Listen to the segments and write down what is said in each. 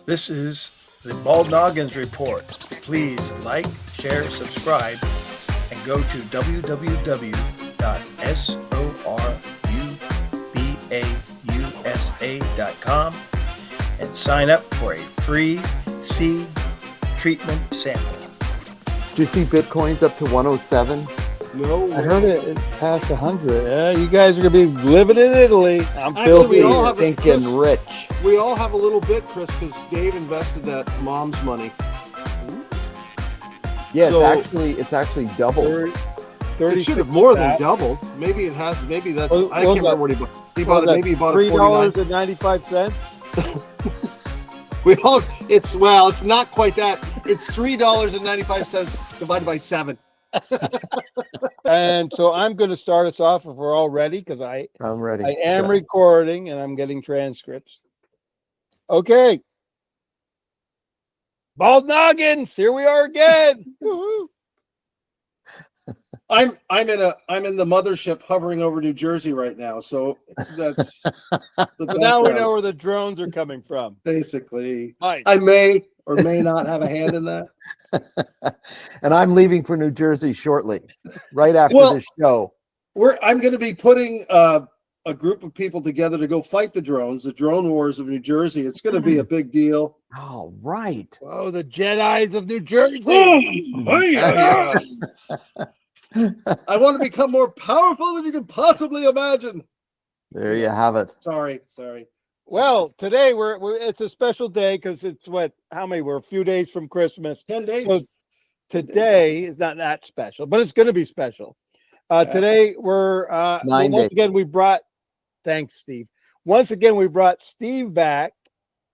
This is the Bald Noggins Report. Please like, share, subscribe, and go to www.sorubausa.com and sign up for a free seed treatment sample. Do you see Bitcoin's up to 107? No, I heard it passed 100. Yeah, you guys are gonna be living in Italy. I'm Actually, filthy. we all have Thinking rich. we all have a little bit, Chris, because Dave invested that mom's money. Yeah, So- it's actually doubled. It should have more than doubled. Maybe it has. Maybe that's. What- I what can't was remember what he bought. He bought it. Maybe he bought it $3.95. We all. It's not quite that. It's $3.95 divided by 7. And so I'm going to start us off if we're all ready, because I'm ready. I am Go. recording and I'm getting transcripts. Okay. Bald Noggins, here we are again. Woo-hoo. I'm in the mothership hovering over New Jersey right now. So that's the So now we background. know where the drones are coming from. Basically, Nice. I may or may not have a hand in that. And I'm leaving for New Jersey shortly, right after Well- this show. I'm going to be putting a group of people together to go fight the drones, the drone wars of New Jersey. It's going to be a big deal. Oh, right. Oh, the Jedis of New Jersey. I want to become more powerful than you can possibly imagine. There you have it. Sorry. Well, today it's a special day because it's how many? We're a few days from Christmas. 10 days. So today is not that special, but it's going to be special. Yeah. Today we're 9 once days. again thanks, Steve. Once again we brought Steve back,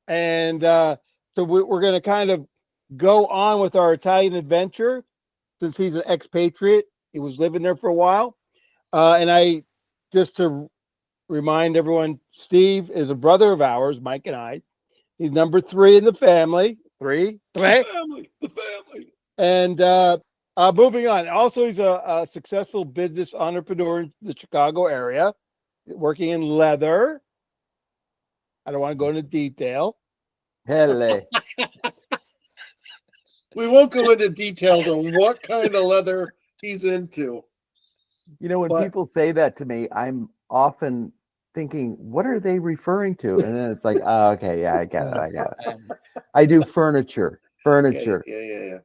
and so we're going to kind of go on with our Italian adventure since he's an ex-patriot. He was living there for a while, and I just to remind everyone, Steve is a brother of ours, Mike and I. He's number 3 in the family. Three. The family. And moving on. Also, he's a successful business entrepreneur in the Chicago area, working in leather. I don't want to go into detail. Hele. We won't go into details on what kind of leather he's into. You know, when But- people say that to me, I'm often thinking, what are they referring to? And then it's like, oh, okay, yeah, I get it. I do furniture. Yeah.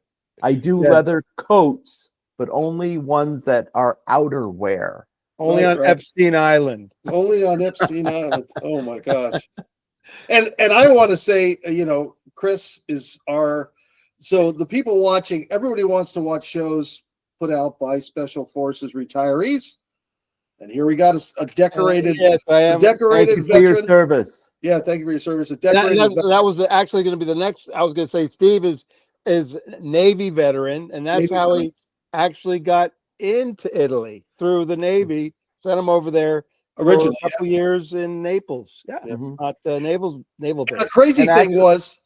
I do Yeah. leather coats, but only ones that are outerwear. Only Right, on right. Epstein Island. Only on Epstein Island. Oh my gosh. And I want to say, Chris is so the people watching, everybody wants to watch shows put out by Special Forces retirees. And here we got a decorated, Yes, I am. Thank decorated you for your veteran. service. Yeah, thank you for your service. A That, decorated that, veteran. that was actually going to be the next. I was going to say Steve is Navy veteran, and that's Navy how veteran. he actually got into Italy through the Navy. Sent him over there Originally, for a couple years in Naples. Yeah, Yeah. Mhm. at naval base. The crazy And thing actually- was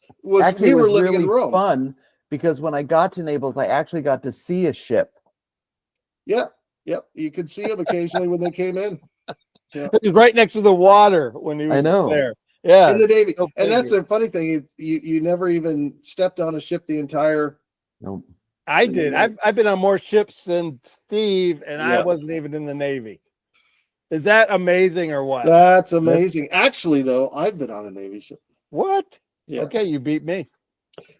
Actually, we it were was living really in Rome. fun because when I got to Naples, I actually got to see a ship. Yep. You could see them occasionally when they came in He was right next to the water when he was I know. there. Yeah, in the Navy. go And that's figure. the funny thing. You never even stepped on a ship the entire. Nope. I did. I've been on more ships than Steve, and I Yeah. wasn't even in the Navy. Is that amazing or what? That's amazing. Actually, though, I've been on a Navy ship. What? Yeah. Okay, you beat me.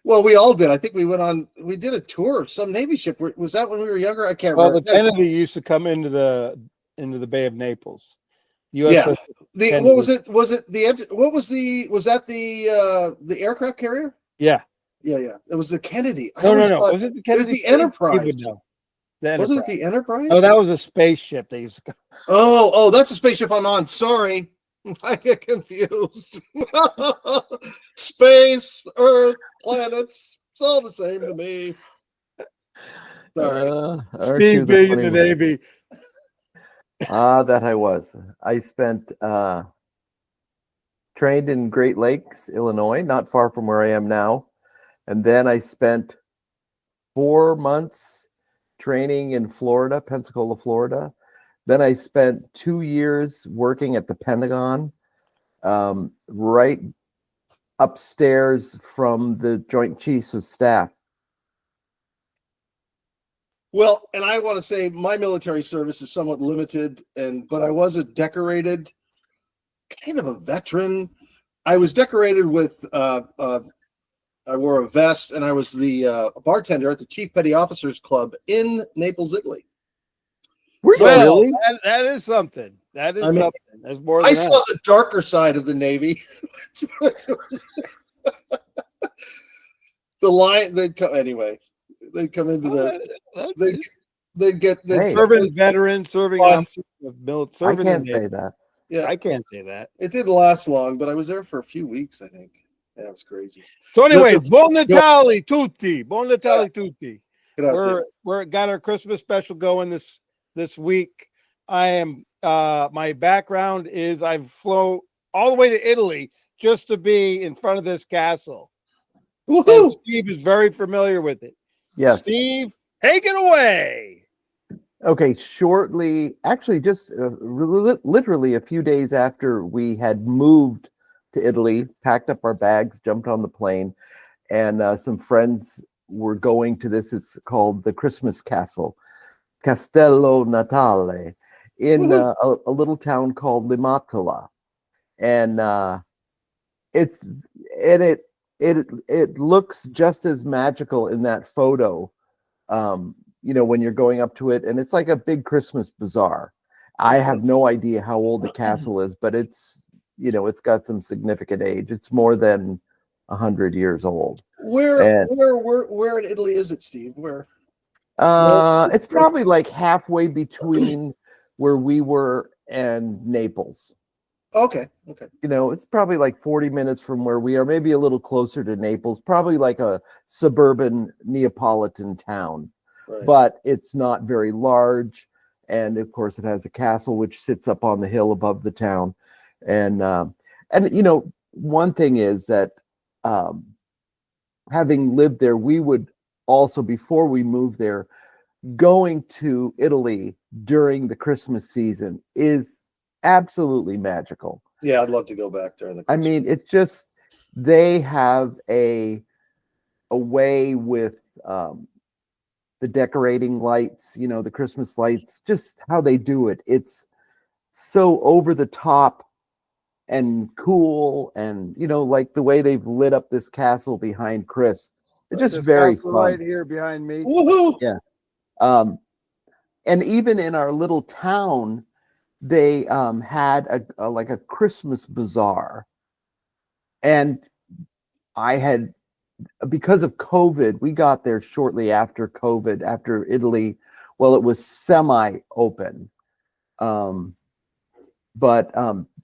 Well, we all did. I think we did a tour of some Navy ship. Was that when we were younger? I can't Well, the remember. Kennedy used to come into the Bay of Naples. Yeah. USS What was it? Was that the aircraft carrier? Yeah. Yeah. It was the Kennedy. I No. always thought- Was it the Kennedy? the Enterprise. He would know. The Wasn't it Enterprise. the Enterprise? Oh, that was a spaceship they used to come. Oh, that's the spaceship I'm on. Sorry. I get confused. Space, Earth, planets, it's all the same to me. Sorry. Aren't you Steve the being in funny the one? Navy. That I was. I spent trained in Great Lakes, Illinois, not far from where I am now. And then I spent 4 months training in Florida, Pensacola, Florida. Then I spent 2 years working at the Pentagon, right upstairs from the Joint Chiefs of Staff. Well, and I want to say my military service is somewhat limited, but I was a decorated, kind of a veteran. I was decorated with I wore a vest, and I was the bartender at the Chief Petty Officers Club in Naples, Italy. Were you Well, really? that is something. That is I mean, something. That's more I than saw that. the darker side of the Navy. The line they'd come anyway. They'd come into they'd get Hey. Serving veterans, serving Fun. officers of military. I Serving in can't the say Navy. that. yeah. I can't say that. It didn't last long, but I was there for a few weeks, I think. That was crazy. So anyway, The- Buon Natale tutti. Buon Natale tutti. Grazie. We're got our Christmas special going this week. I am my background is I've flown all the way to Italy just to be in front of this castle. And Woohoo! Steve is very familiar with it. Yes. Steve, take it away. Okay, shortly, actually, just literally a few days after we had moved to Italy, packed up our bags, jumped on the plane, and some friends were going to this. It's called the Christmas Castle, Castello Natale, in a little town called Limatola, and it looks just as magical in that photo. When you're going up to it, and it's like a big Christmas bazaar. I have no idea how old the castle is, but it's got some significant age. It's more than 100 years old. Where in Italy is it, Steve? Where? It's probably like halfway between where we were and Naples. Okay. It's probably like 40 minutes from where we are, maybe a little closer to Naples, probably like a suburban Neapolitan town. Right. But it's not very large, and of course it has a castle which sits up on the hill above the town, and one thing is that having lived there, we would also, before we moved there, going to Italy during the Christmas season is absolutely magical. Yeah, I'd love to go back during the Christmas. I mean, it's just, they have a way with the decorating lights, the Christmas lights, just how they do it. It's so over the top and cool, and like the way they've lit up this castle behind Chris. It's just This very castle fun. right here behind me. Woohoo! Yeah. And even in our little town, they had a Christmas bazaar. And because of COVID, we got there shortly after COVID, after Italy. Well, it was semi-open. But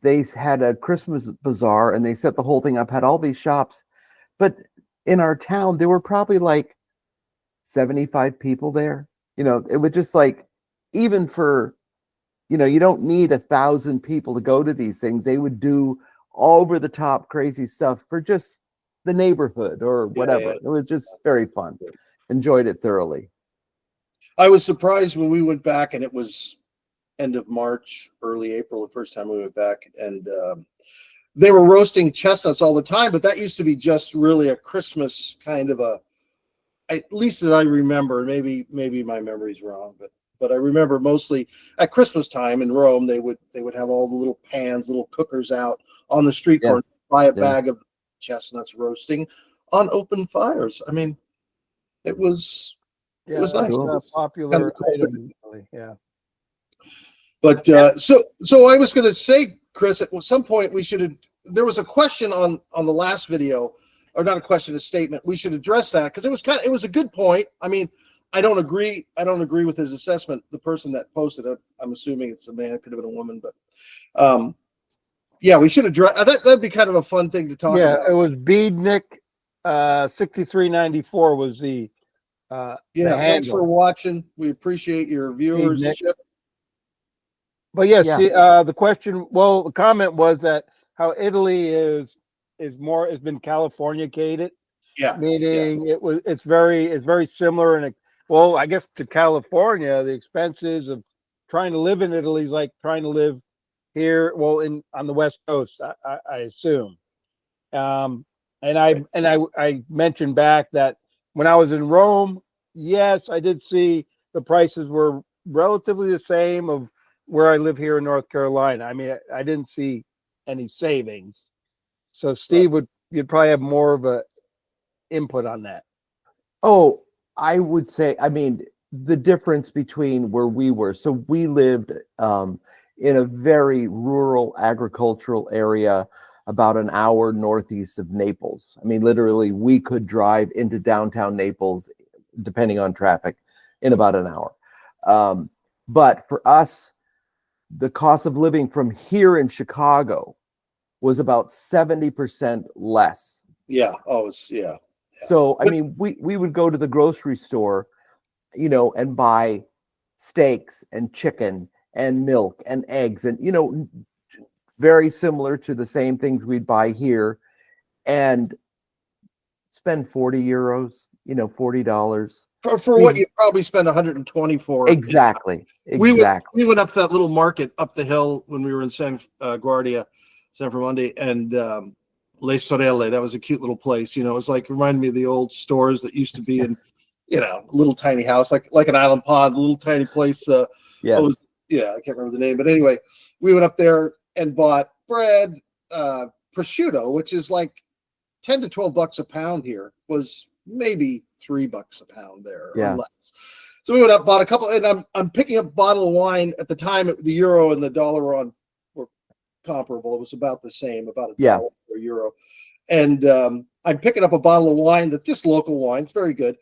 they had a Christmas bazaar, and they set the whole thing up, had all these shops. But in our town, there were probably like 75 people there. It was just like, even for, you don't need 1,000 people to go to these things. They would do over the top crazy stuff for just the neighborhood or whatever. Yeah. It was just very fun. Enjoyed it thoroughly. I was surprised when we went back, and it was end of March, early April, the first time we went back, and they were roasting chestnuts all the time, but that used to be just really a Christmas kind of at least that I remember. Maybe my memory's wrong, but I remember mostly at Christmas time in Rome, they would have all the little pans, little cookers out on the street corner, buy a bag of chestnuts roasting on open fires. I mean, it was nice. Cool. A popular item. Yeah. But so I was going to say, Chris, at some point there was a question on the last video, or not a question, a statement. We should address that because it was a good point. I mean, I don't agree with his assessment. The person that posted it, I'm assuming it's a man, it could have been a woman, but we should address that'd be kind of a fun thing to talk about. Yeah, it was Beadnick 6394 was the thanks for watching. We appreciate your viewership. But yes, the comment was that how Italy is been Californicated. Yeah. Meaning it's very similar, and I guess to California, the expenses of trying to live in Italy is like trying to live here, on the West Coast, I assume. And I mentioned back that when I was in Rome, yes, I did see the prices were relatively the same of where I live here in North Carolina. I mean, I didn't see any savings. So Steve you'd probably have more of a input on that. Oh, I would say, I mean, the difference between where we were. So we lived in a very rural agricultural area about an hour northeast of Naples. I mean, literally, we could drive into downtown Naples, depending on traffic, in about an hour. But for us, the cost of living from here in Chicago was about 70% less. Yeah. Oh, it's yeah. So, I mean, we would go to the grocery store, you know, and buy steaks and chicken and milk and eggs and, you know, very similar to the same things we'd buy here, and spend 40 euros, you know, $40. For what you probably spend 120 for. Exactly. We went up to that little market up the hill when we were in San Formonte, and Le Sorelle. That was a cute little place. You know, it was like, reminded me of the old stores that used to be in, you know, a little tiny house, like an island pond, a little tiny place. Yes. I can't remember the name, but anyway, we went up there and bought bread, prosciutto, which is like 10 to 12 bucks a pound here, was maybe $3 a pound there or less. So we went up, bought a couple, and I'm picking up a bottle of wine. At the time, the euro and the dollar were comparable. It was about the same, about $1 per euro. And I'm picking up a bottle of wine, that's just local wine. It's very good.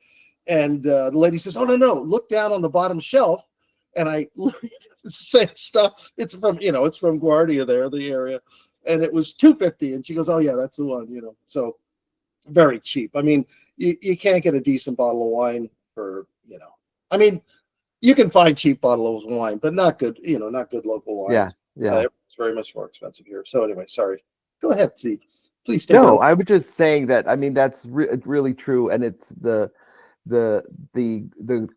And the lady says, "Oh, no, look down on the bottom shelf." And I look, it's the same stuff. It's from Guardia there, the area. And it was $2.50. And she goes, "Oh yeah, that's the one," you know. So very cheap. I mean, you can't get a decent bottle of wine for, you know, I mean, you can find cheap bottles of wine, but not good, you know, not good local wine. Yeah. It's very much more expensive here. So anyway, sorry. Go ahead, Steve. Please take No, I was just saying that, I mean, that's really true. And it's the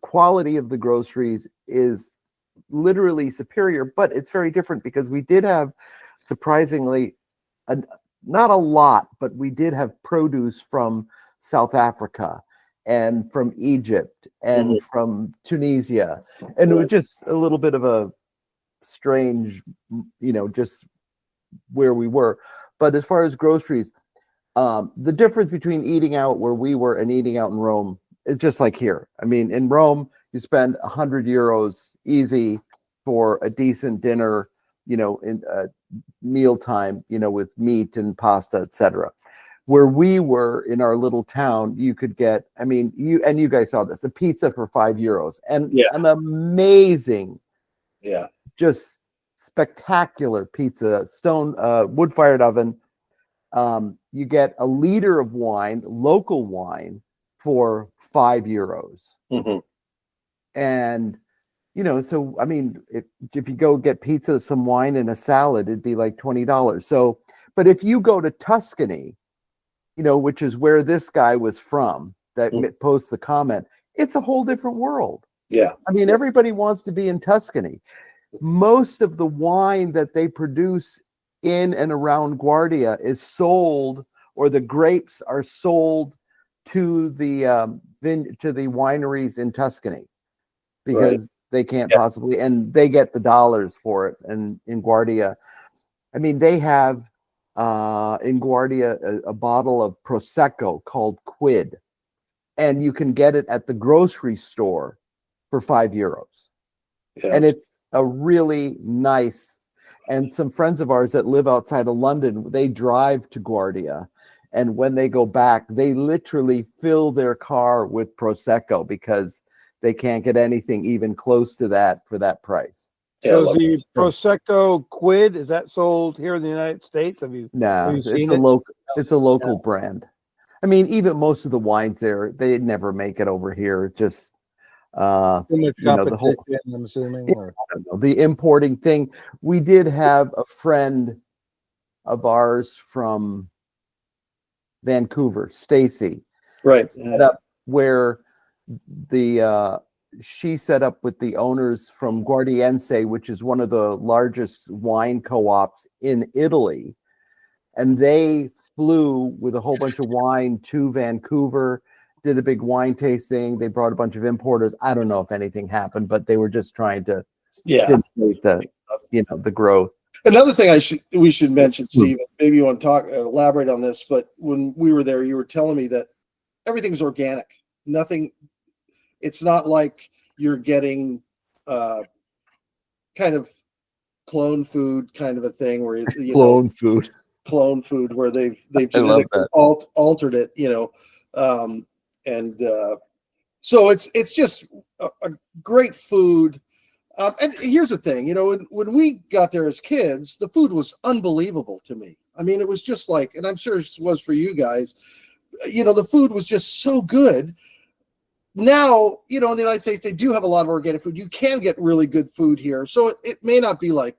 quality of the groceries is literally superior, but it's very different because we did have, surprisingly, not a lot, but we did have produce from South Africa and from Egypt and from Tunisia. And it was just a little bit of a strange, you know, just where we were. But as far as groceries, the difference between eating out where we were and eating out in Rome is just like here. I mean, in Rome, you spend 100 euros easy for a decent dinner, you know, in mealtime, you know, with meat and pasta, etc. Where we were in our little town, you could get, I mean, you guys saw this, a pizza for 5 euros and an amazing, just spectacular pizza, stone wood-fired oven. You get a liter of wine, local wine, for 5 euros. And, you know, so, I mean, if you go get pizza, some wine, and a salad, it'd be like $20. So, but if you go to Tuscany, you know, which is where this guy was from that posts the comment, it's a whole different world. Yeah. I mean, everybody wants to be in Tuscany. Most of the wine that they produce in and around Guardia is sold, or the grapes are sold to the wineries in Tuscany, because they can't possibly, and they get the dollars for it. And in Guardia, I mean, they have in Guardia a bottle of Prosecco called Quid, and you can get it at the grocery store for 5 euros. And it's a really nice, and some friends of ours that live outside of London, they drive to Guardia, and when they go back, they literally fill their car with Prosecco because they can't get anything even close to that for that price. So the Prosecco Quid, is that sold here in the United States? Have you seen it? It's a local brand. I mean, even most of the wines there, they never make it over here. Just too much competition, I'm assuming. I don't know, the importing thing. We did have a friend of ours from Vancouver, Stacy, set up where she set up with the owners from Guardiense, which is one of the largest wine co-ops in Italy, and they flew with a whole bunch of wine to Vancouver, did a big wine tasting. They brought a bunch of importers. I don't know if anything happened, but they were just trying to stimulate the growth. Another thing we should mention, Steve, maybe you want to elaborate on this, but when we were there, you were telling me that everything's organic. Nothing, it's not like you're getting kind of clone food kind of a thing where clone food where they've genetically altered it, so it's just a great food. And here's the thing, when we got there as kids, the food was unbelievable to me. I mean, it was just like, and I'm sure it was for you guys, the food was just so good. Now, in the United States, they do have a lot of organic food. You can get really good food here. So it may not be like,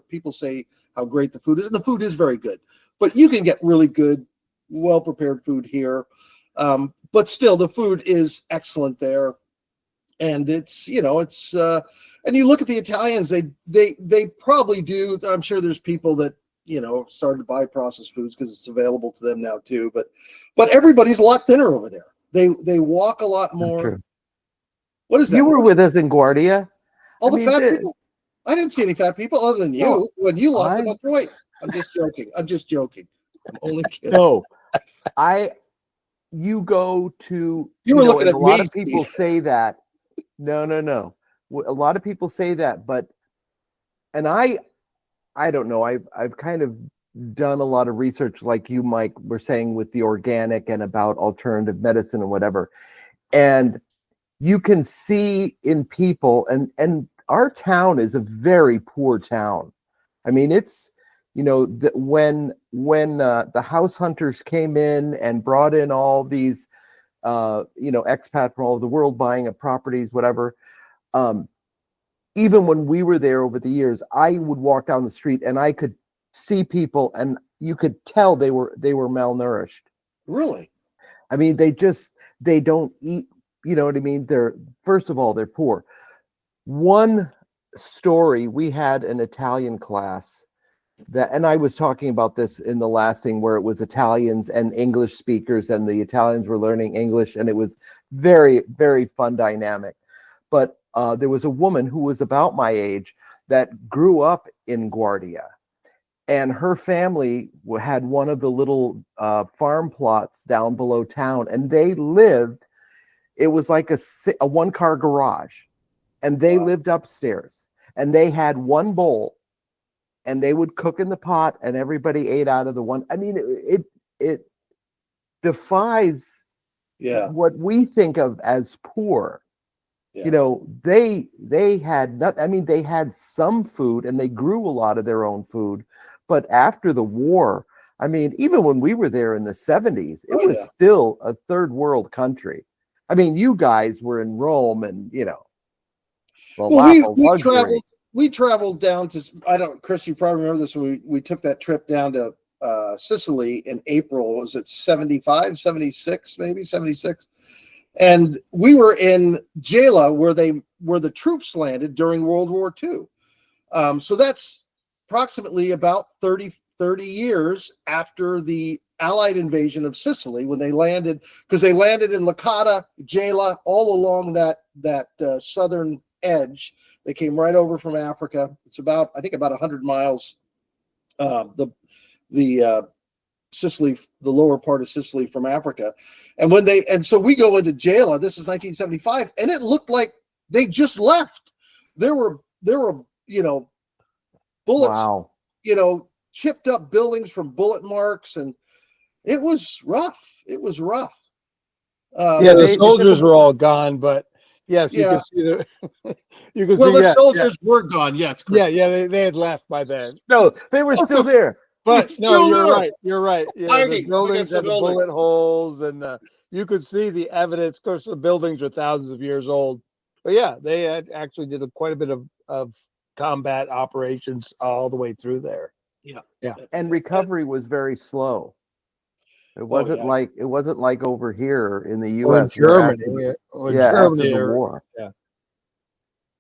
people say how great the food is, and the food is very good. But you can get really good, well-prepared food here. But still, the food is excellent there. And it's, and you look at the Italians, they probably do. I'm sure there's people that, started to buy processed foods because it's available to them now too. But everybody's a lot thinner over there. They walk a lot more. What is that? You were with us in Guardia. All the fat people. I didn't see any fat people other than you. No, when you lost a bunch of weight. I'm just joking. I'm only kidding. No, you go to. You were looking at me. A lot of people say that. No. A lot of people say that, but, and I don't know. I've kind of done a lot of research, like you, Mike, were saying with the organic and about alternative medicine and whatever. And you can see in people, and our town is a very poor town. I mean, it's, when the house hunters came in and brought in all these, expats from all over the world buying up properties, whatever. Even when we were there over the years, I would walk down the street and I could see people, and you could tell they were malnourished. Really? I mean, they don't eat. You know what I mean? First of all, they're poor. One story, we had an Italian class and I was talking about this in the last thing, where it was Italians and English speakers, and the Italians were learning English, and it was very, very fun dynamic. But there was a woman who was about my age that grew up in Guardia, and her family had one of the little farm plots down below town, and they lived, it was like a one-car garage, and they lived upstairs, and they had one bowl, and they would cook in the pot, and everybody ate out of the one. I mean, it defies what we think of as poor. Yeah. They had not. I mean, they had some food, and they grew a lot of their own food. But after the war, I mean, even when we were there in the 70s, it was still a third world country. I mean, you guys were in Rome, and we traveled down to, Chris, you probably remember this, when we took that trip down to Sicily in April. Was it 75, 76, maybe 76? And we were in Gela, where the troops landed during World War II. So that's approximately about 30 years after the Allied invasion of Sicily, when they landed, because they landed in Licata, Gela, all along that southern edge. They came right over from Africa. It's about 100 miles. The Sicily, the lower part of Sicily from Africa. And so we go into Gela. This is 1975, and it looked like they just left. There were bullets, chipped up buildings from bullet marks, and it was rough. The soldiers were all gone, but yes, you can see the. The soldiers were gone. Yes. Chris. Yeah, they had left by then. No, they were still there. But no, you're right. The buildings had the bullet holes, and you could see the evidence. Of course, the buildings are thousands of years old. But yeah, they had actually did quite a bit of combat operations all the way through there. Yeah. And recovery was very slow. It wasn't like over here in the U.S. Germany. After the war.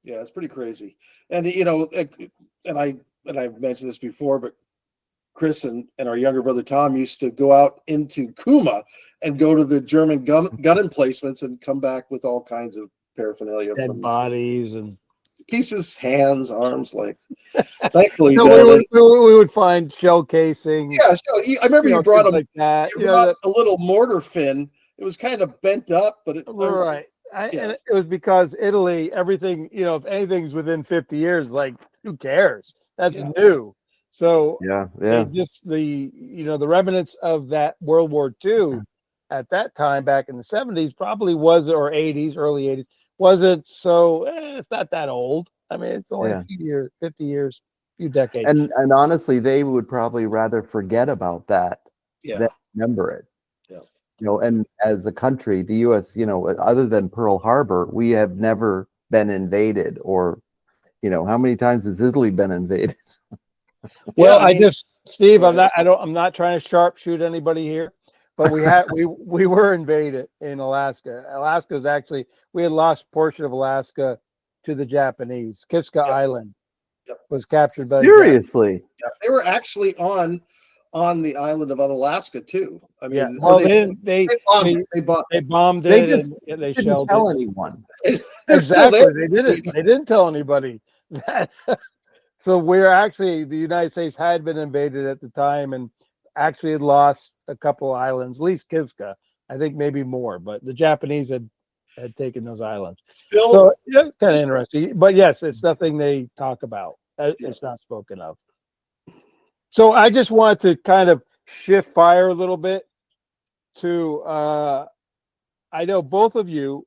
Yeah, it's pretty crazy. And I've mentioned this before, but Chris and our younger brother Tom used to go out into Kuma and go to the German gun emplacements and come back with all kinds of paraphernalia, Dead from bodies and pieces, hands, arms, legs. Thankfully, so we would find shell casings. yeah. So I remember you brought like that. You brought a little mortar fin. It was kind of bent up, but right. Yes. And it was because Italy, everything, if anything's within 50 years, like, who cares? That's new. So just the the remnants of that World War II at that time back in the 70s probably was, or 80s, early 80s, wasn't so it's not that old. I mean, it's only a few years, 50 years, few decades. And honestly, they would probably rather forget about that than remember it. Yeah. And as a country, the US, other than Pearl Harbor, we have never been invaded, or how many times has Italy been invaded? Well, Steve, I'm not trying to sharpshoot anybody here, but we were invaded in Alaska. Alaska is actually, we had lost a portion of Alaska to the Japanese. Kiska Island was captured by Seriously. They were actually on the island of Unalaska too. I mean, they bombed They it, just and they didn't shelled tell it. anyone. Exactly, they didn't tell anybody. So we're actually, the United States had been invaded at the time, and actually had lost a couple islands, at least Kiska. I think maybe more, but the Japanese had taken those islands. So it's kind of interesting. But yes, it's nothing they talk about. It's not spoken of. So I just want to kind of shift fire a little bit to I know both of you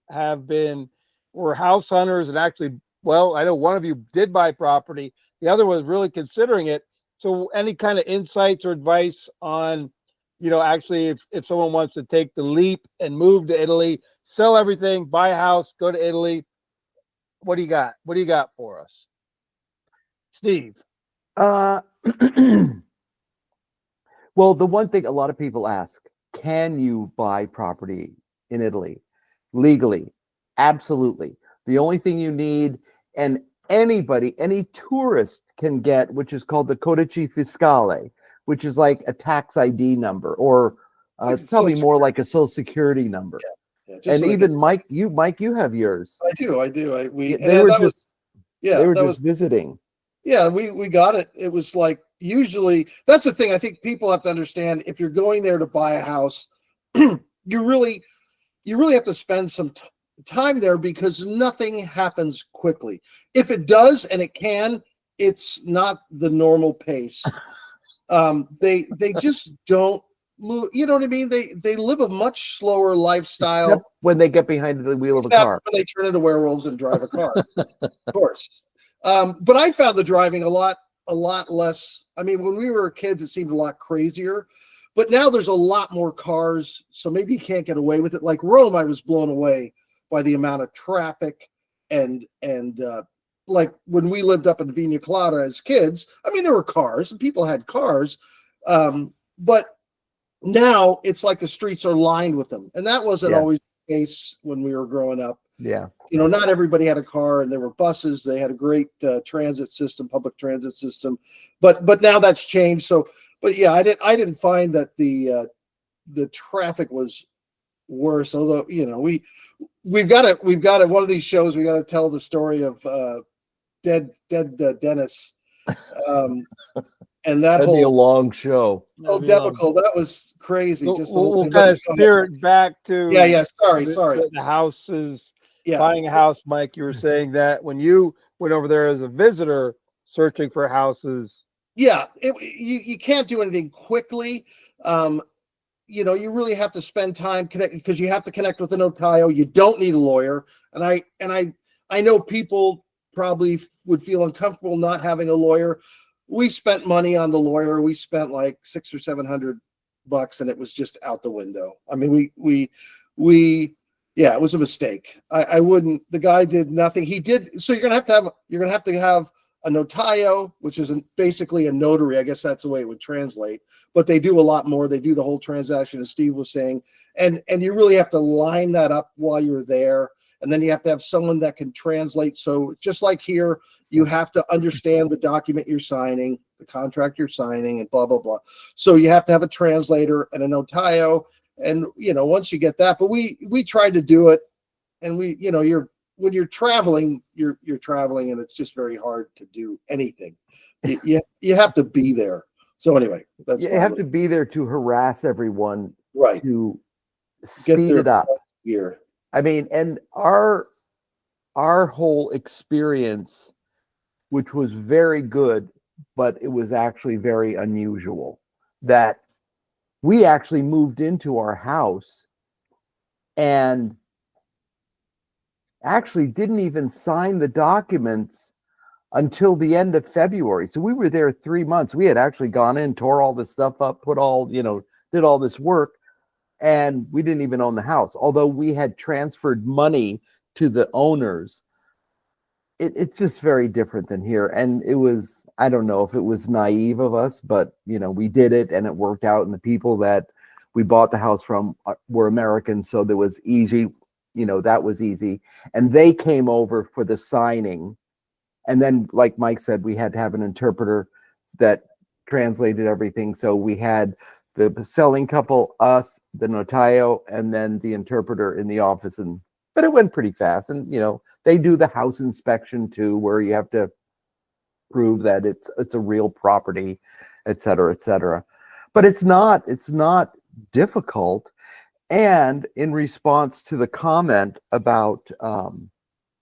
were house hunters, and actually, well, I know one of you did buy property. The other was really considering it. So any kind of insights or advice on, actually if someone wants to take the leap and move to Italy, sell everything, buy a house, go to Italy, what do you got? What do you got for us? Steve? Well, the one thing a lot of people ask, can you buy property in Italy legally? Absolutely. The only thing you need, and any tourist can get, which is called the Codice Fiscale, which is like a tax ID number, or it's probably more like a social security number. And even Mike, you have yours. I do. They were just visiting. Yeah, we got it. It was like, usually that's the thing I think people have to understand. If you're going there to buy a house, you really have to spend some time there, because nothing happens quickly. If it does, and it can, it's not the normal pace. They just don't move. You know what I mean? They live a much slower lifestyle. Except when they get behind the wheel of a car. When they turn into werewolves and drive a car, of course. But I found the driving a lot less. I mean, when we were kids, it seemed a lot crazier, but now there's a lot more cars, so maybe you can't get away with it. Like Rome, I was blown away by the amount of traffic, and like when we lived up in Vigna Clara as kids, I mean, there were cars and people had cars, but now it's like the streets are lined with them, and that wasn't always the case when we were growing up. Yeah. Not everybody had a car, and there were buses. They had a great transit system, public transit system, but now that's changed. So, but yeah, I didn't find that the traffic was worse. Although we've got it. One of these shows, we got to tell the story of dead Dennis, and that'd be a long show. Oh, debacle. That was crazy. We'll kind of steer it back to Sorry. The houses. Buying a house, Mike, you were saying that when you went over there as a visitor searching for houses. Yeah, you can't do anything quickly. You really have to spend time because you have to connect with a notaio. You don't need a lawyer. And I know people probably would feel uncomfortable not having a lawyer. We spent money on the lawyer. We spent like $600 or $700, and it was just out the window. I mean, it was a mistake. I wouldn't. The guy did nothing. He did. So you're gonna have to have a notaio, which is basically a notary. I guess that's the way it would translate. But they do a lot more. They do the whole transaction, as Steve was saying, and you really have to line that up while you're there. and then you have to have someone that can translate. So just like here, you have to understand the document you're signing, the contract you're signing, and blah, blah, blah. So you have to have a translator and a notario. And, once you get that, but we try to do it. And when you're traveling, you're traveling, and it's just very hard to do anything. You have to be there. So anyway, that's you have to be there to harass everyone, right, to speed it up here. I mean, and our whole experience, which was very good, but it was actually very unusual, that we actually moved into our house and actually didn't even sign the documents until the end of February. So we were there 3 months. We had actually gone in, tore all this stuff up, did all this work, and we didn't even own the house. Although we had transferred money to the owners, it's just very different than here. And it was, I don't know if it was naive of us, but we did it and it worked out. And the people that we bought the house from were Americans, so there was easy, that was easy. And they came over for the signing. And then, like Mike said, we had to have an interpreter that translated everything. So we had the selling couple, us, the notario, and then the interpreter in the office. But it went pretty fast. And, they do the house inspection too, where you have to prove that it's a real property, et cetera, et cetera. But it's not difficult. And in response to the comment about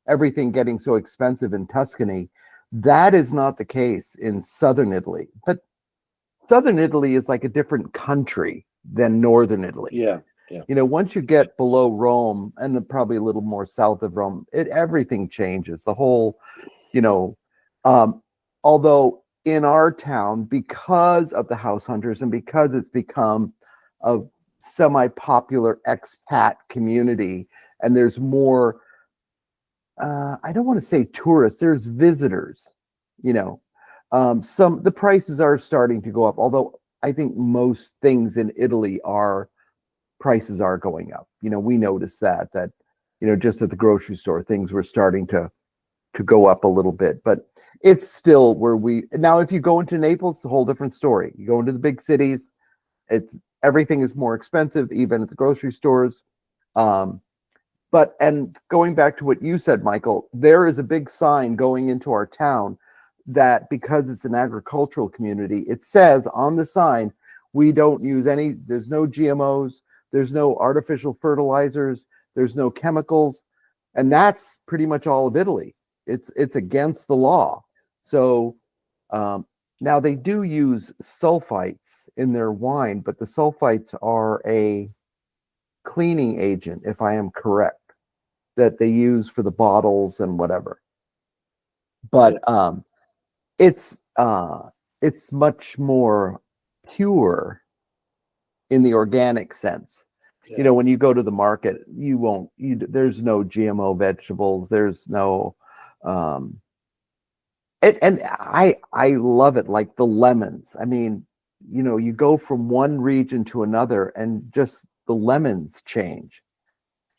everything getting so expensive in Tuscany, that is not the case in southern Italy. But southern Italy is like a different country than northern Italy. Yeah. Once you get below Rome and probably a little more south of Rome, everything changes. The whole, although in our town, because of the house hunters and because it's become a semi-popular expat community, and there's more, I don't want to say tourists, there's visitors, the prices are starting to go up, although I think most things in Italy prices are going up. We noticed that just at the grocery store, things were starting to go up a little bit, but it's still now, if you go into Naples, it's a whole different story. You go into the big cities, everything is more expensive, even at the grocery stores. And going back to what you said, Michael, there is a big sign going into our town that because it's an agricultural community, it says on the sign, we don't use there's no GMOs, there's no artificial fertilizers, there's no chemicals. And that's pretty much all of Italy. It's against the law. So now they do use sulfites in their wine, but the sulfites are a cleaning agent, if I am correct, that they use for the bottles and whatever. But it's much more pure in the organic sense. Yeah. When you go to the market, there's no GMO vegetables, there's no and I love it, like the lemons. I mean, you go from one region to another and just the lemons change.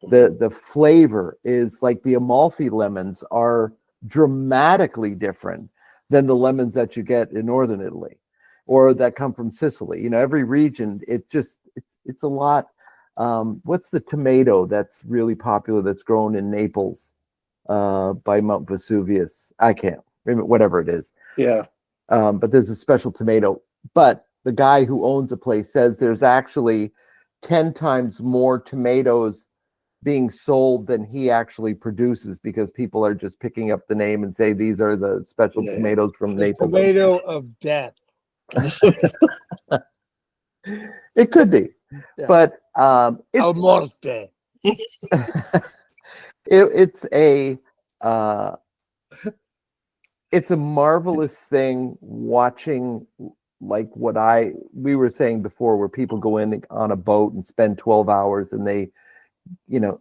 The flavor is like the Amalfi lemons are dramatically different than the lemons that you get in northern Italy or that come from Sicily. Every region, it's a lot. What's the tomato that's really popular that's grown in Naples by Mount Vesuvius? I can't remember, whatever it is. Yeah. But there's a special tomato. But the guy who owns a place says there's actually 10 times more tomatoes being sold than he actually produces, because people are just picking up the name and say these are the special tomatoes from Naples. Tomato of death. It could be. Yeah. But It's morte. It's a marvelous thing watching, like we were saying before, where people go in on a boat and spend 12 hours and they, you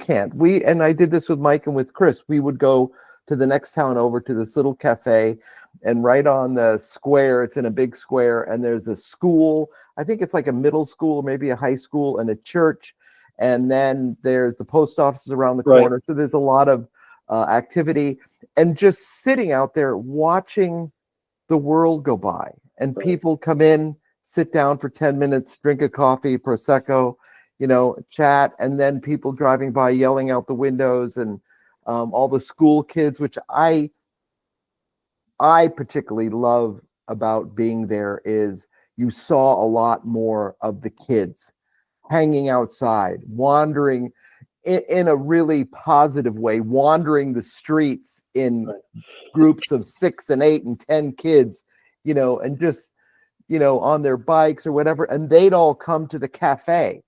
can't. And I did this with Mike and with Chris. We would go to the next town over to this little cafe, and right on the square, it's in a big square, and there's a school. I think it's like a middle school, maybe a high school, and a church. and then there's the post office around the Right. corner. So there's a lot of activity, and just sitting out there watching the world go by, and Right. people come in, sit down for 10 minutes, drink a coffee, Prosecco, chat, and then people driving by yelling out the windows, and all the school kids, which I particularly love about being there, is you saw a lot more of the kids hanging outside, wandering in a really positive way, wandering the streets in Right. groups of 6 and 8 and 10 kids, and just, on their bikes or whatever. And they'd all come to the cafe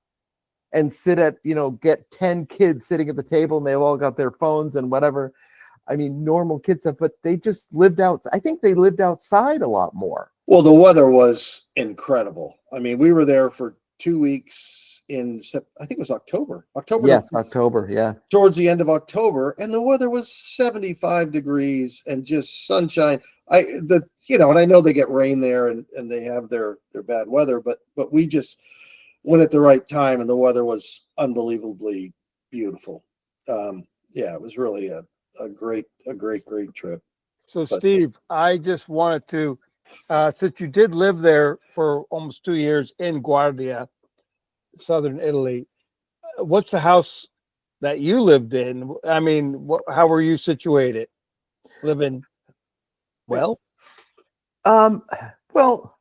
and sit at, get 10 kids sitting at the table, and they've all got their phones and whatever. I mean, normal kid stuff, but they just lived out. I think they lived outside a lot more. Well, the weather was incredible. I mean, we were there for 2 weeks I think it was October. Yes, October. Yeah. Towards the end of October, and the weather was 75 degrees and just sunshine. And I know they get rain there, and they have their bad weather, but we just went at the right time, and the weather was unbelievably beautiful. It was really a great trip. So, Steve, I just wanted to, since you did live there for almost 2 years in Guardia, southern Italy, what's the house that you lived in? I mean, how were you situated? Living well? Well,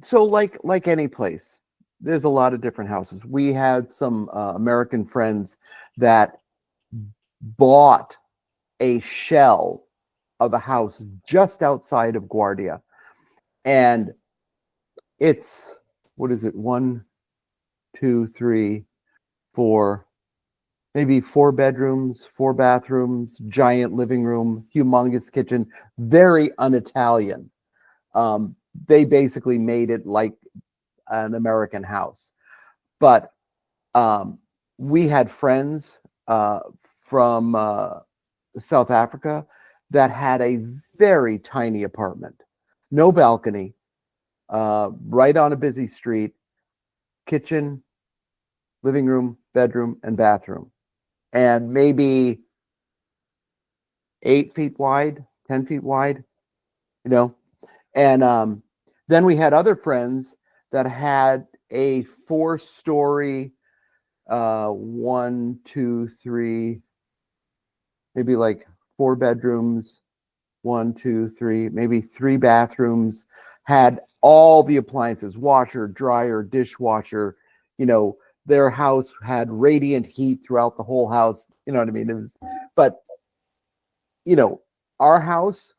so like any place, there's a lot of different houses. We had some American friends that bought a shell of a house just outside of Guardia, and it's, what is it, 1, 2, 3, 4, maybe 4 bedrooms, 4 bathrooms, giant living room, humongous kitchen, very un-Italian. They basically made it like an American house. But we had friends from South Africa that had a very tiny apartment, no balcony, right on a busy street, kitchen, living room, bedroom, and bathroom, and maybe 8 feet wide, 10 feet wide, and then we had other friends that had a 4-story, 1, 2, 3, maybe like 4 bedrooms, 1, 2, 3, maybe 3 bathrooms, had all the appliances, washer, dryer, dishwasher. Their house had radiant heat throughout the whole house. You know what I mean? It was, but our house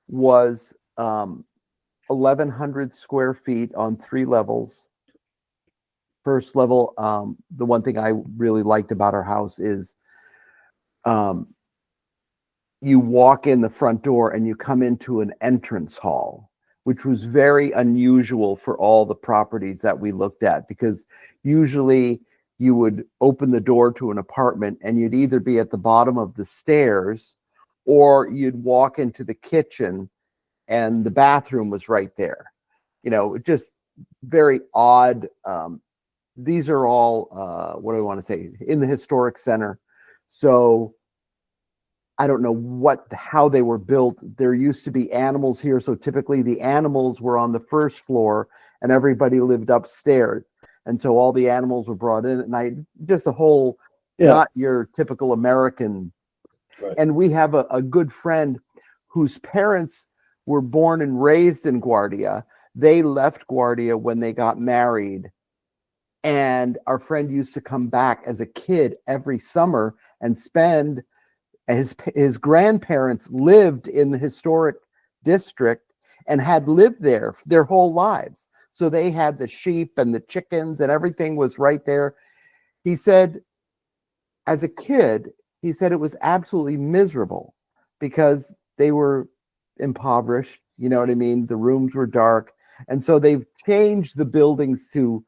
was 1,100 square feet on 3 levels. First level, the one thing I really liked about our house is you walk in the front door and you come into an entrance hall, which was very unusual for all the properties that we looked at, because usually you would open the door to an apartment and you'd either be at the bottom of the stairs or you'd walk into the kitchen and the bathroom was right there. Just very odd. These are all, what do I want to say, in the historic center. So I don't know how they were built. There used to be animals here. So typically the animals were on the first floor and everybody lived upstairs. And so all the animals were brought in at night, just a whole, not your typical American. Right. And we have a good friend whose parents were born and raised in Guardia. They left Guardia when they got married. And our friend used to come back as a kid every summer and spend, his grandparents lived in the historic district and had lived there their whole lives. So they had the sheep and the chickens and everything was right there. He said, as a kid, he said it was absolutely miserable because they were impoverished. You know what I mean? The rooms were dark. And so they've changed the buildings to,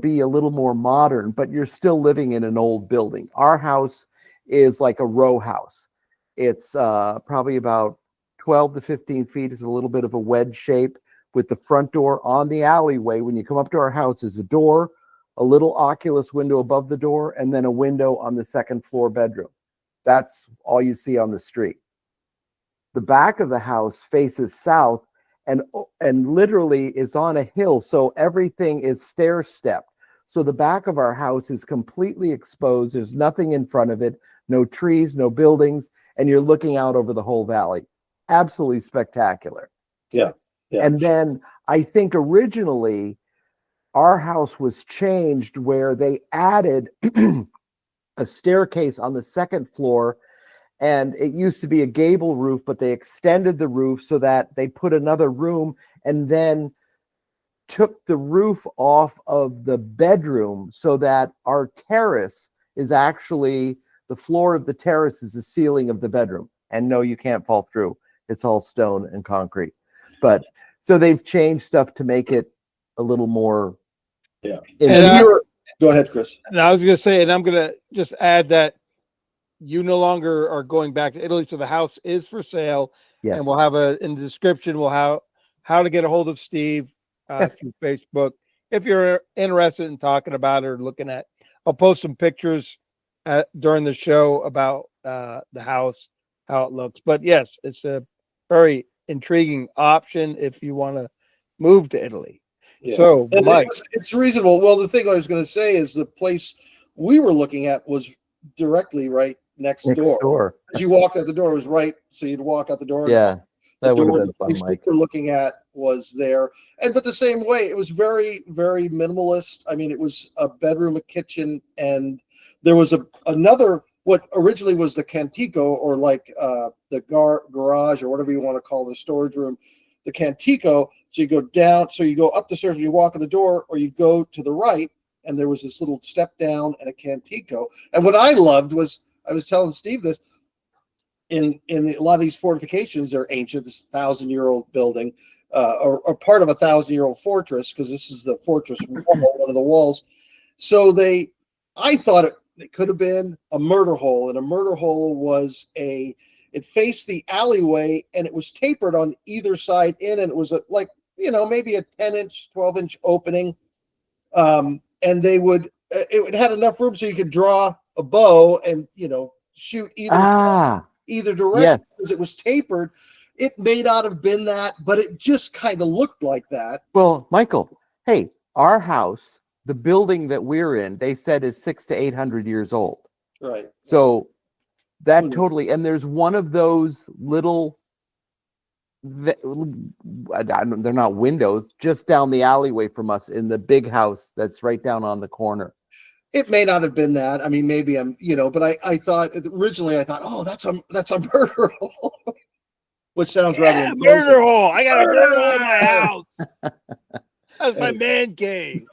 be a little more modern, but you're still living in an old building. Our house is like a row house. It's probably about 12 to 15 feet. It's a little bit of a wedge shape with the front door on the alleyway. When you come up to our house, there's a door a little oculus window above the door, and then a window on the second floor bedroom. That's all you see on the street. The back of the house faces south and literally is on a hill, so everything is stair-stepped. So the back of our house is completely exposed. There's nothing in front of it, no trees, no buildings, and you're looking out over the whole valley. Absolutely spectacular. Yeah. And then I think originally our house was changed where they added a staircase on the second floor, and it used to be a gable roof, but they extended the roof so that they put another room and then took the roof off of the bedroom so that our terrace is actually, the floor of the terrace is the ceiling of the bedroom. And no, you can't fall through. It's all stone and concrete. But so they've changed stuff to make it a little more. Yeah. And go ahead, Chris. And I was going to say, and I'm going to just add that you no longer are going back to Italy, so the house is for sale. Yes. And we'll have in the description, we'll have how to get a hold of Steve through Facebook. If you're interested in talking about it or looking at, I'll post some pictures during the show about the house, how it looks. But yes, it's a very intriguing option if you want to move to Italy. Yeah. So, and Mike, it's reasonable. Well, the thing I was going to say is the place we were looking at was directly right next door. As you walked out the door, it was right. So you'd walk out the door. Yeah, that would have been the fun, place Mike. we were looking at was there. But the same way, it was very, very minimalist. I mean, it was a bedroom, a kitchen, and there was another, what originally was the cantico, or like the garage, or whatever you want to call the storage room, the cantico. So you go down, so you go up the stairs when you walk in the door, or you go to the right, and there was this little step down and a cantico. And what I loved was, I was telling Steve this, in a lot of these fortifications, they're ancient, this 1,000-year-old building, or part of a 1,000-year-old fortress, because this is the fortress wall, one of the walls. So I thought it could have been a murder hole, and a murder hole was it faced the alleyway, and it was tapered on either side in, and it was maybe a 10-inch, 12-inch opening. And it had enough room so you could draw a bow and, shoot either direction, because it was tapered. It may not have been that, but it just kind of looked like that. Well, Michael, hey, our house, the building that we're in, they said is 600 to 800 years old. Right. So that totally, and there's one of those little, they're not windows, just down the alleyway from us in the big house that's right down on the corner. It may not have been that. I mean, maybe but I thought originally, oh, that's a murder hole, which sounds rather imposing. Murder hole. I got a murder hole in my house. That's my man cave.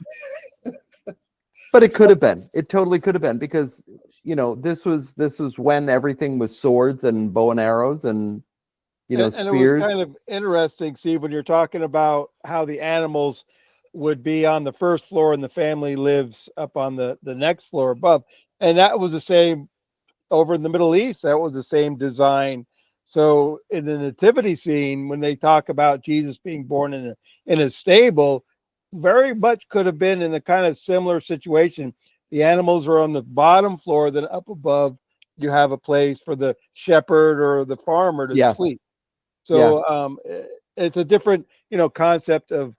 But it could have been. It totally could have been, because this was when everything was swords and bow and arrows and spears. And it was kind of interesting, Steve, when you're talking about how the animals would be on the first floor and the family lives up on the next floor above. And that was the same over in the Middle East. That was the same design. So in the nativity scene, when they talk about Jesus being born in a stable, very much could have been in a kind of similar situation. The animals are on the bottom floor, then up above you have a place for the shepherd or the farmer to sleep. So it's a different, concept of,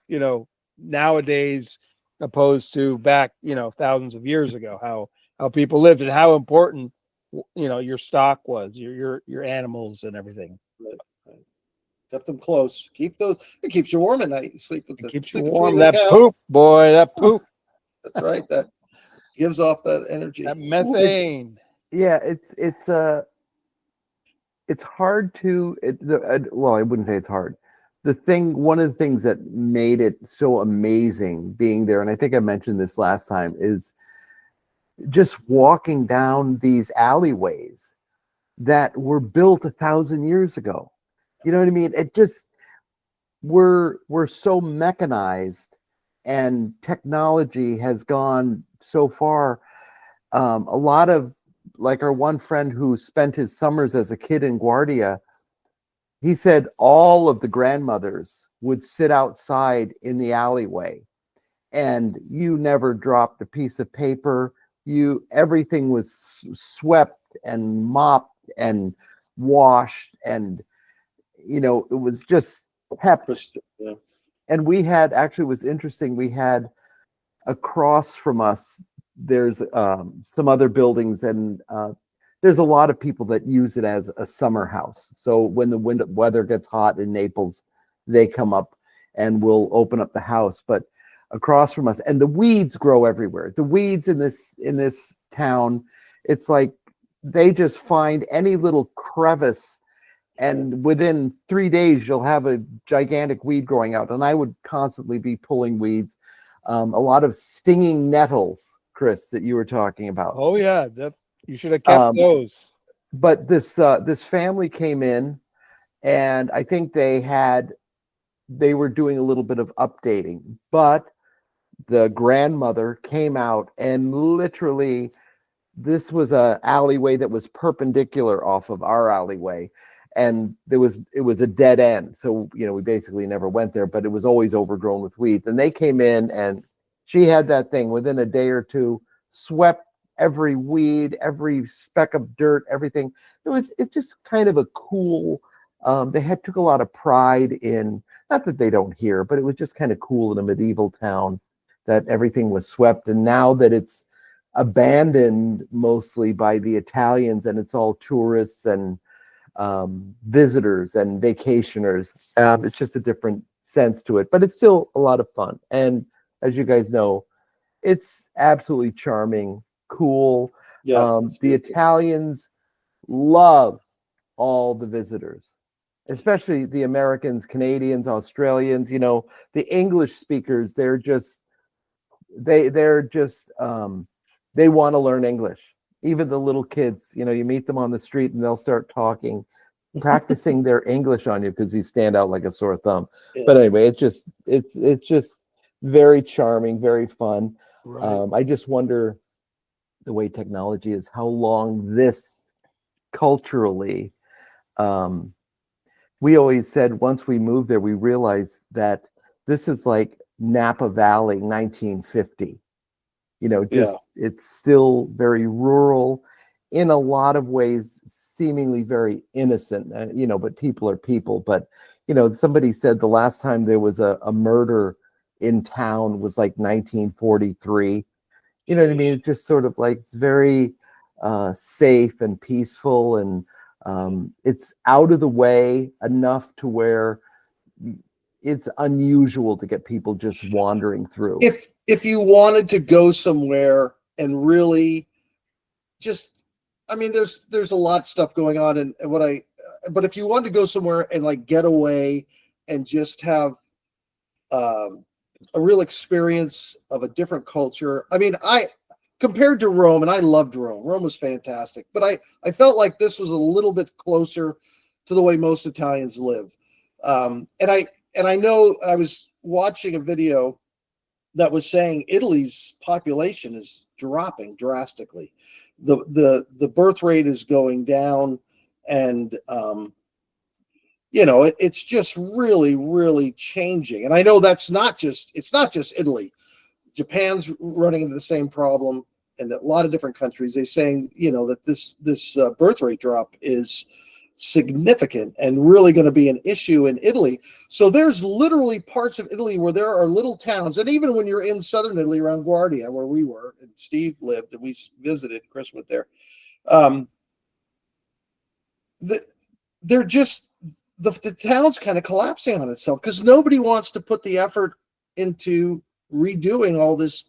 nowadays opposed to back, thousands of years ago, how people lived and how important, your stock was, your animals and everything. Right. Kept them close. It keeps you warm at night. You sleep with keeps you warm. That poop. That's right. That gives off that energy. That methane. It's hard to. Well, I wouldn't say it's hard. One of the things that made it so amazing being there, and I think I mentioned this last time, is just walking down these alleyways that were built 1,000 years ago. You know what I mean? It just, we're so mechanized, and technology has gone so far. A lot of, like, our one friend who spent his summers as a kid in Guardia, he said all of the grandmothers would sit outside in the alleyway and you never dropped a piece of paper. Everything was swept and mopped and washed, and it was just kept. Yeah. And we had, actually, it was interesting, we had across from us, there's some other buildings, and there's a lot of people that use it as a summer house. So when the weather gets hot in Naples, they come up and will open up the house. But across from us, and the weeds grow everywhere. The weeds in this town, it's like they just find any little crevice, and within 3 days you'll have a gigantic weed growing out. And I would constantly be pulling weeds. A lot of stinging nettles, Chris, that you were talking about. Oh yeah, you should have kept those. But this family came in, and I think they were doing a little bit of updating, but the grandmother came out, and literally this was a alleyway that was perpendicular off of our alleyway, and it was a dead end. So we basically never went there, but it was always overgrown with weeds. And they came in, and she had that thing within a day or two, swept every weed, every speck of dirt, everything. It's just kind of a cool. They took a lot of pride in, not that they don't here, but it was just kind of cool in a medieval town that everything was swept. And now that it's abandoned mostly by the Italians, and it's all tourists and visitors and vacationers, it's just a different sense to it, but it's still a lot of fun. And as you guys know, it's absolutely charming, cool. The Italians love all the visitors, especially the Americans, Canadians, Australians. The English speakers, they want to learn English. Even the little kids, you meet them on the street and they'll start talking, practicing their English on you because you stand out like a sore thumb. Yeah. But anyway, it's just very charming, very fun. Right. I just wonder, the way technology is, how long this culturally, we always said once we moved there, we realized that this is like Napa Valley 1950. It's still very rural, in a lot of ways, seemingly very innocent, but people are people. But, somebody said the last time there was a murder in town was like 1943. You know what I mean? It's just sort of like, it's very safe and peaceful, and it's out of the way enough to where it's unusual to get people just wandering through. If you wanted to go somewhere and really just, there's a lot of stuff going on, and but if you wanted to go somewhere and like get away and just have a real experience of a different culture. I compared to Rome, and I loved Rome. Rome was fantastic, but I felt like this was a little bit closer to the way most Italians live. And I know I was watching a video that was saying Italy's population is dropping drastically. The birth rate is going down, and it's just really, really changing. And I know it's not just Italy. Japan's running into the same problem, and a lot of different countries. They're saying, that this birth rate drop is significant and really going to be an issue in Italy. So there's literally parts of Italy where there are little towns, and even when you're in southern Italy around Guardia, where we were, and Steve lived, and we visited, Chris went there. They're just, the town's kind of collapsing on itself because nobody wants to put the effort into redoing all this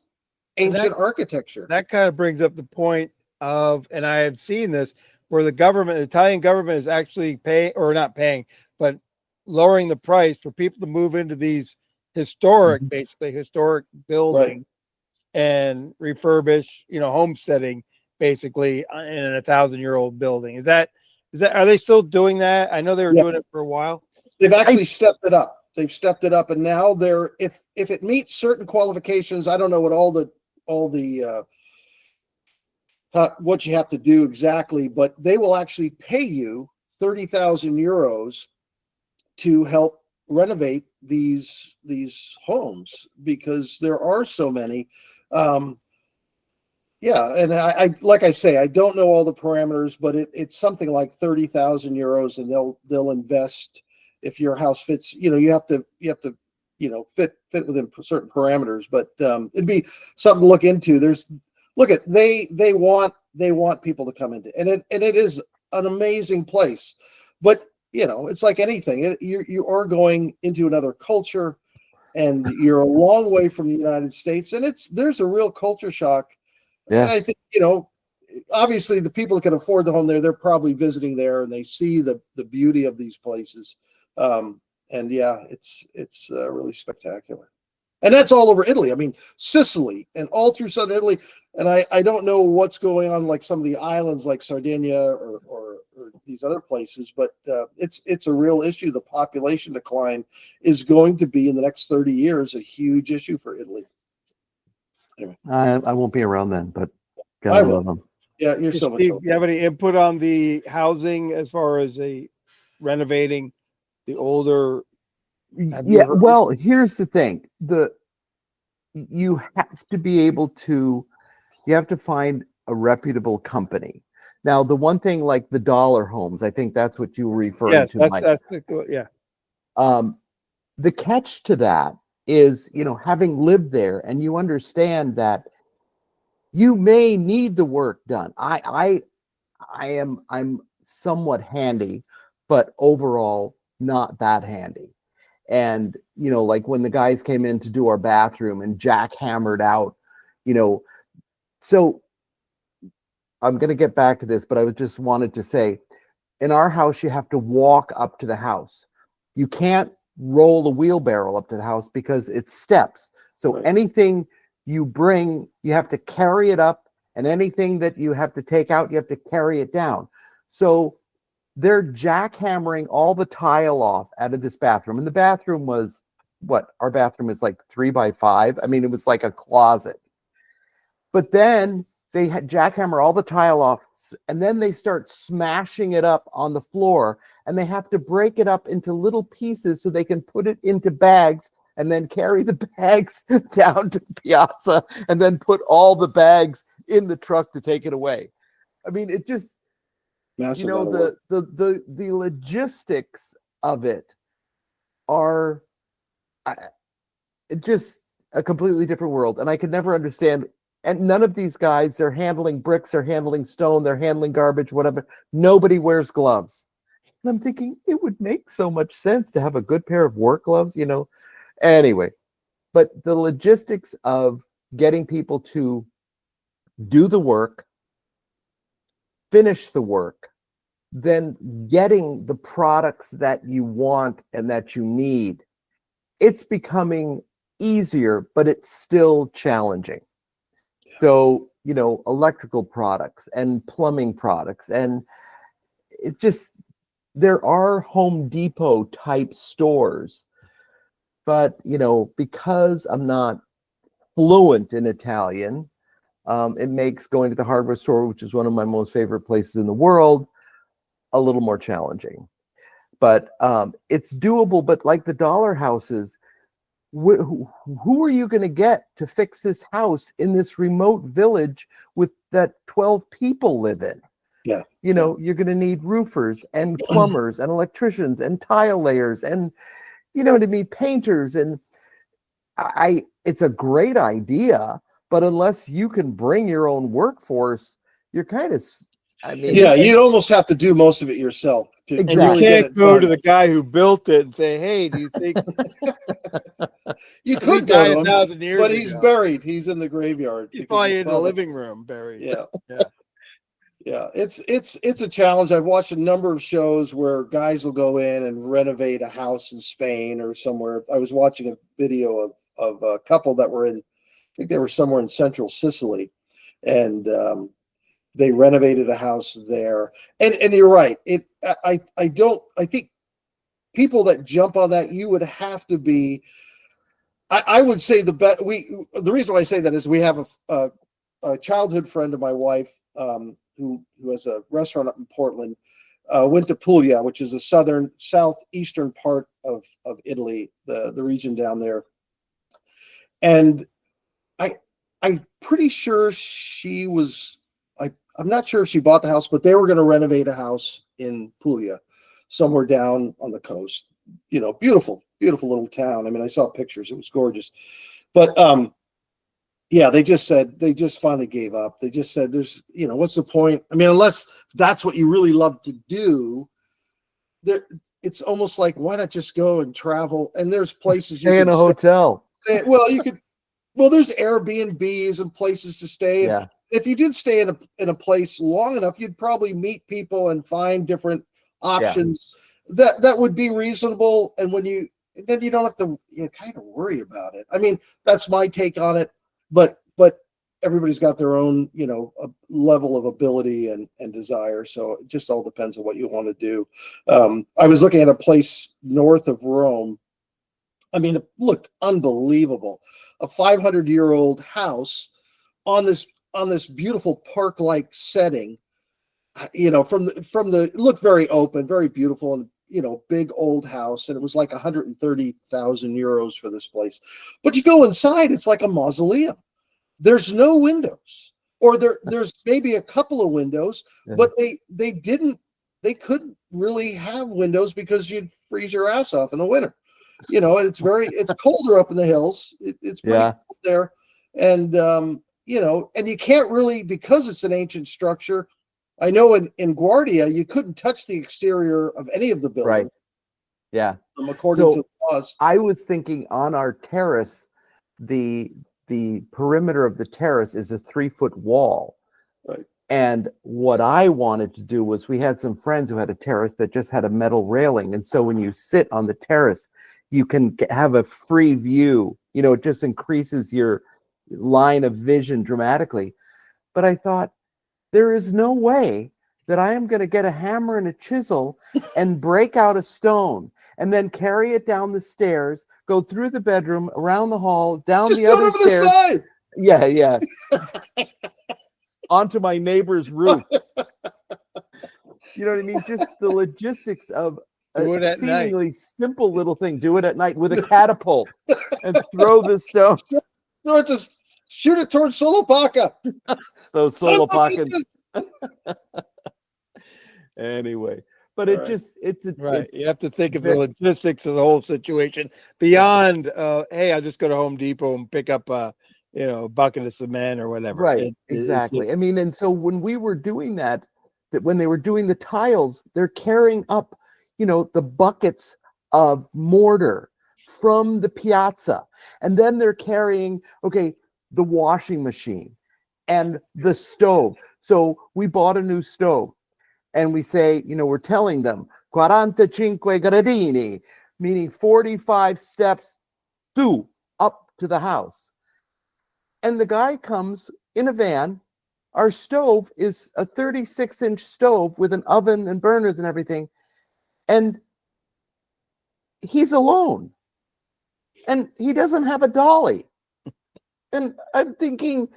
ancient architecture. That kind of brings up the point of, and I have seen this, where the Italian government is actually not paying, but lowering the price for people to move into these basically historic buildings, right, and refurbish, homesteading basically in a 1,000-year-old building. Are they still doing that? I know they were doing it for a while. They've actually stepped it up. And now if it meets certain qualifications, I don't know what all the what you have to do exactly, but they will actually pay you 30,000 euros to help renovate these homes, because there are so many. Yeah, and I like I say, I don't know all the parameters, but it's something like 30,000 euros, and they'll invest if your house fits. You have to fit within certain parameters, but it'd be something to look into. They want people to come into, and it is an amazing place, but it's like anything. You are going into another culture, and you're a long way from the United States, and there's a real culture shock. Yeah. And I think, obviously the people that can afford the home there, they're probably visiting there, and they see the beauty of these places. And yeah, it's really spectacular. And that's all over Italy. I mean, Sicily and all through southern Italy. And I don't know what's going on, like some of the islands like Sardinia or these other places, but it's a real issue. The population decline is going to be, in the next 30 years, a huge issue for Italy. Anyway. I won't be around then, but I will. love them. Yeah, you're so much. Steve, do you have any input on the housing as far as renovating the older? Yeah, well, here's the thing. You have to be able to, you have to find a reputable company. Now, the one thing, like the dollar homes, I think that's what you were referring to, Mike. Yeah. The catch to that is, having lived there, and you understand that you may need the work done. I'm somewhat handy, but overall not that handy. And like when the guys came in to do our bathroom and jackhammered out, so I'm going to get back to this, but I just wanted to say, in our house, you have to walk up to the house. You can't roll a wheelbarrow up to the house because it's steps. So Right. Anything you bring, you have to carry it up, and anything that you have to take out, you have to carry it down. So they're jackhammering all the tile off out of this bathroom. And the bathroom was our bathroom is like 3 by 5. I mean, it was like a closet. But then they had jackhammer all the tile off, and then they start smashing it up on the floor, and they have to break it up into little pieces so they can put it into bags and then carry the bags down to the piazza and then put all the bags in the truck to take it away. I mean, it just, Massive the logistics of it are just a completely different world. And I could never understand. And none of these guys, they're handling bricks, they're handling stone, they're handling garbage, whatever. Nobody wears gloves. And I'm thinking it would make so much sense to have a good pair of work gloves, Anyway, but the logistics of getting people to do the work, finish the work, then getting the products that you want and that you need, it's becoming easier, but it's still challenging. So, electrical products and plumbing products, and it just, there are Home Depot type stores, but, because I'm not fluent in Italian, it makes going to the hardware store, which is one of my most favorite places in the world, a little more challenging. But it's doable. But like the dollar houses, who are you going to get to fix this house in this remote village that 12 people live in? Yeah. You're going to need roofers and plumbers and electricians and tile layers and, what I mean, painters. And it's a great idea, but unless you can bring your own workforce, you're kind of, yeah, you'd almost have to do most of it yourself. Exactly. And you can't go to the guy who built it and say, "Hey, do you think?" You could go to him, 1,000 years but he's ago. buried. He's in the graveyard. He's probably in the living room buried. Yeah. Yeah. Yeah, it's a challenge. I've watched a number of shows where guys will go in and renovate a house in Spain or somewhere. I was watching a video of a couple that were in, I think they were somewhere in central Sicily, and they renovated a house there. And you're right. I think people that jump on that, you would have to be. I would say the reason why I say that is we have a childhood friend of my wife. Who has a restaurant up in Portland, went to Puglia, which is the southeastern part of Italy, the region down there. And I'm pretty sure she was, I'm not sure if she bought the house, but they were going to renovate a house in Puglia, somewhere down on the coast. You know, beautiful, beautiful little town. I mean, I saw pictures. It was gorgeous. But yeah, they just finally gave up. They just said, there's, you know, what's the point? I mean, unless that's what you really love to do, it's almost like, why not just go and travel? And there's places you Stay in a hotel. Well, you could. Well, there's Airbnbs and places to stay. Yeah. If you did stay in a place long enough, you'd probably meet people and find different options that would be reasonable. And then you don't have to kind of worry about it. I mean, that's my take on it. But everybody's got their own, you know, level of ability and desire. So it just all depends on what you want to do. I was looking at a place north of Rome. I mean, it looked unbelievable. A 500-year-old house on this beautiful park-like setting. You know, from the it looked very open, very beautiful, and you know, big old house. And it was like 130,000 euros for this place. But you go inside, it's like a mausoleum. There's no windows, or there's maybe a couple of windows, but they couldn't really have windows because you'd freeze your ass off in the winter. You know, it's colder up in the hills. It's pretty cold there. And, you know, and you can't really, because it's an ancient structure. I know in Guardia, you couldn't touch the exterior of any of the buildings. Right. Yeah. According to the laws. I was thinking on our terrace, the perimeter of the terrace is a 3-foot wall. Right. And what I wanted to do was, we had some friends who had a terrace that just had a metal railing. And so when you sit on the terrace, you can have a free view. You know, it just increases your line of vision dramatically. But I thought, there is no way that I am going to get a hammer and a chisel and break out a stone and then carry it down the stairs, go through the bedroom, around the hall, down just the other stairs. The side. Yeah. Onto my neighbor's roof. You know what I mean? Just the logistics of a seemingly simple little thing. Do it at night with a catapult and throw the stone. No, just shoot it towards Solopaka. Those Solopakans. Anyway, but it just it's right. You have to think of the logistics of the whole situation beyond. Hey, I'll just go to Home Depot and pick up a bucket of cement or whatever. Right. Exactly. I mean, and so when we were doing that when they were doing the tiles, they're carrying up, the buckets of mortar from the piazza, and then they're carrying, the washing machine and the stove. So we bought a new stove, and we say, we're telling them 45 gradini, meaning 45 steps up to the house. And the guy comes in a van. Our stove is a 36-inch stove with an oven and burners and everything. And he's alone. And he doesn't have a dolly. And I'm thinking,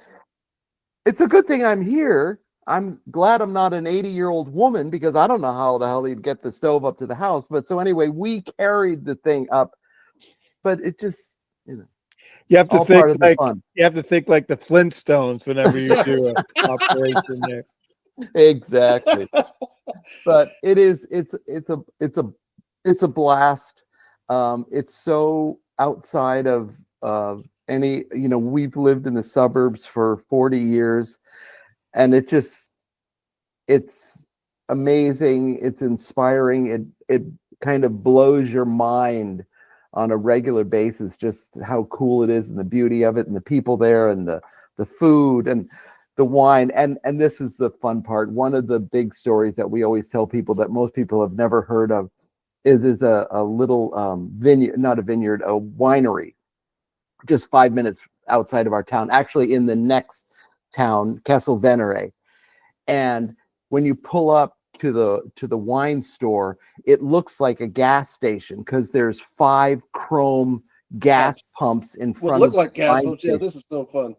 it's a good thing I'm here. I'm glad I'm not an 80-year-old woman, because I don't know how the hell he'd get the stove up to the house. But so anyway, we carried the thing up. But it just, you have to think like you have to think like the Flintstones whenever you do an operation there. Exactly. But it's a blast. It's so outside of any, we've lived in the suburbs for 40 years, and it's amazing. It's inspiring. It kind of blows your mind on a regular basis, just how cool it is, and the beauty of it, and the people there, and the food and the wine. And this is the fun part. One of the big stories that we always tell people that most people have never heard of is a little vineyard, not a vineyard, a winery, just 5 minutes outside of our town, actually in the next town, Castel Venere. And when you pull up to the wine store, it looks like a gas station, because there's 5 chrome gas pumps in front. Look like gas pumps. Yeah, this is so fun.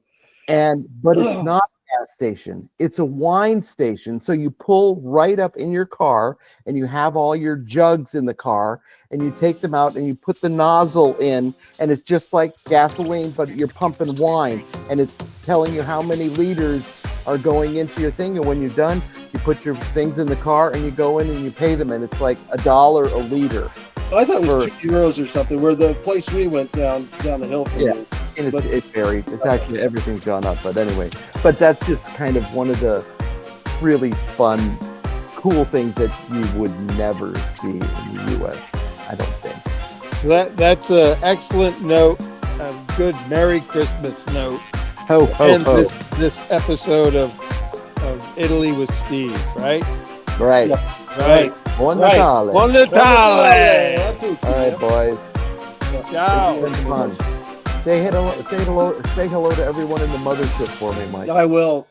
But it's not gas station. It's a wine station. So you pull right up in your car and you have all your jugs in the car and you take them out and you put the nozzle in and it's just like gasoline, but you're pumping wine and it's telling you how many liters are going into your thing. And when you're done, you put your things in the car and you go in and you pay them and it's like $1 a liter. I thought it was €2 or something. Where the place we went down the hill from. Yeah. And it varies. It's actually, everything's gone up. But anyway, but that's just kind of one of the really fun, cool things that you would never see in the U.S., I don't think. So that's an excellent note, a good Merry Christmas note. Ho, ho, And ho. this episode of Italy with Steve, right? Right. Yeah. Right. Buon Right. Natale. Buon Natale! All right, boys. Ciao. It's been fun. Say hello to everyone in the mothership for me, Mike. I will.